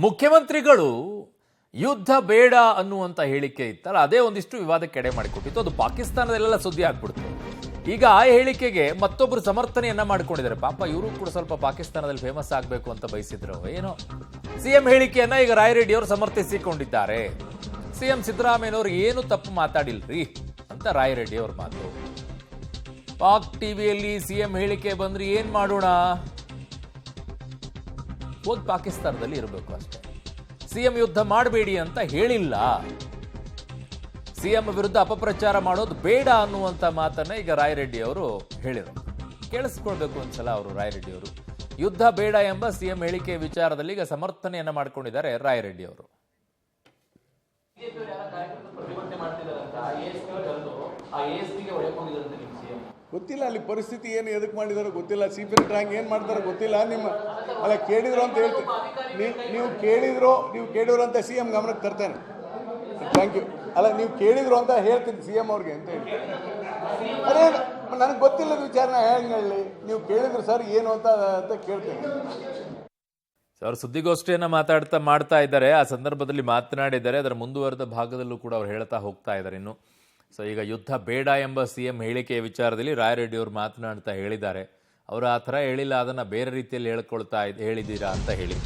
ಮುಖ್ಯಮಂತ್ರಿಗಳು ಯುದ್ಧ ಬೇಡ ಅನ್ನುವಂತ ಹೇಳಿಕೆ ಇತ್ತಲ್ಲ, ಅದೇ ಒಂದಿಷ್ಟು ವಿವಾದಕ್ಕೆ ಎಡೆ ಮಾಡಿಕೊಟ್ಟಿತ್ತು. ಅದು ಪಾಕಿಸ್ತಾನದಲ್ಲೆಲ್ಲ ಸುದ್ದಿ ಆಗ್ಬಿಡ್ತು. ಈಗ ಆ ಹೇಳಿಕೆಗೆ ಮತ್ತೊಬ್ಬರು ಸಮರ್ಥನೆಯನ್ನ ಮಾಡ್ಕೊಂಡಿದ್ದಾರೆ. ಪಾಪ ಇವರು ಕೂಡ ಸ್ವಲ್ಪ ಪಾಕಿಸ್ತಾನದಲ್ಲಿ ಫೇಮಸ್ ಆಗಬೇಕು ಅಂತ ಬಯಸಿದ್ರು ಏನೋ. ಸಿಎಂ ಹೇಳಿಕೆಯನ್ನ ಈಗ ರಾಯರೆಡ್ಡಿ ಅವರು ಸಮರ್ಥಿಸಿಕೊಂಡಿದ್ದಾರೆ. ಸಿಎಂ ಸಿದ್ದರಾಮಯ್ಯನವರು ಏನು ತಪ್ಪು ಮಾತಾಡಿಲ್ರಿ ಅಂತ ರಾಯರೆಡ್ಡಿ ಅವ್ರ ಮಾತು. ಪಾಕ್ ಟಿವಿಯಲ್ಲಿ ಸಿಎಂ ಹೇಳಿಕೆ ಬಂದ್ರೆ ಏನ್ ಮಾಡೋಣ, ಹೋಗಿ ಪಾಕಿಸ್ತಾನದಲ್ಲಿ ಇರಬೇಕು ಅಷ್ಟೇ. ಸಿಎಂ ಯುದ್ಧ ಮಾಡಬೇಡಿ ಅಂತ ಹೇಳಿಲ್ಲ. ಸಿಎಂ ವಿರುದ್ಧ ಅಪಪ್ರಚಾರ ಮಾಡೋದು ಬೇಡ ಅನ್ನುವಂತ ಮಾತನ್ನ ಈಗ ರಾಯರೆಡ್ಡಿ ಅವರು ಹೇಳಿದರು. ಕೇಳಿಸ್ಕೊಳ್ಬೇಕು ಒಂದ್ಸಲ ಅವರು. ರಾಯರೆಡ್ಡಿ ಅವರು ಯುದ್ಧ ಬೇಡ ಎಂಬ ಸಿಎಂ ಹೇಳಿಕೆ ವಿಚಾರದಲ್ಲಿ ಈಗ ಸಮರ್ಥನೆಯನ್ನ ಮಾಡ್ಕೊಂಡಿದ್ದಾರೆ ರಾಯರೆಡ್ಡಿ ಅವರು. ಗೊತ್ತಿಲ್ಲ ಅಲ್ಲಿ ಪರಿಸ್ಥಿತಿ ಏನು ಎದಕ್ಕೆ ಮಾಡಿದಾರೋ ಗೊತ್ತಿಲ್ಲ. CP ರ್ಯಾಂಕ್ ಏನು ಮಾಡ್ತಾರೋ ಗೊತ್ತಿಲ್ಲ. ನಿಮ್ಮ ಅಲ್ಲ ಕೇಳಿದ್ರು ಅಂತ ಹೇಳ್ತೀನಿ. ನೀವು ಕೇಳಿದ್ರು ಅಂತ CM ಗಮನಕ್ಕೆ ತರ್ತೇನೆ. Thank you. ಅಲ್ಲ ನೀವು ಕೇಳಿದ್ರು ಅಂತ ಹೇಳ್ತೀನಿ CM ಅವ್ರಿಗೆ ಅಂತ ಹೇಳಿ. ಅದೇ ನನಗೆ ಗೊತ್ತಿಲ್ಲದ ವಿಚಾರನ ಹೇಳಿ ಹೇಳಿ. ನೀವು ಕೇಳಿದ್ರು ಸರ್ ಏನು ಅಂತ ಕೇಳ್ತೇನೆ. ಅವರು ಸುದ್ದಿಗೋಷ್ಠಿಯನ್ನ ಮಾಡ್ತಾ ಇದ್ದಾರೆ. ಆ ಸಂದರ್ಭದಲ್ಲಿ ಮಾತನಾಡಿದ್ದಾರೆ. ಅದರ ಮುಂದುವರೆದ ಭಾಗದಲ್ಲೂ ಕೂಡ ಅವ್ರು ಹೇಳ್ತಾ ಹೋಗ್ತಾ ಇದ್ದಾರೆ ಇನ್ನು. ಸೊ ಈಗ ಯುದ್ಧ ಬೇಡ ಎಂಬ ಸಿಎಂ ಹೇಳಿಕೆಯ ವಿಚಾರದಲ್ಲಿ ರಾಯರೆಡ್ಡಿ ಅವರು ಮಾತನಾಡ್ತಾ ಹೇಳಿದ್ದಾರೆ. ಅವರು ಆ ಥರ ಹೇಳಿಲ್ಲ, ಅದನ್ನು ಬೇರೆ ರೀತಿಯಲ್ಲಿ ಹೇಳಿದ್ದೀರಾ ಅಂತ ಹೇಳಿ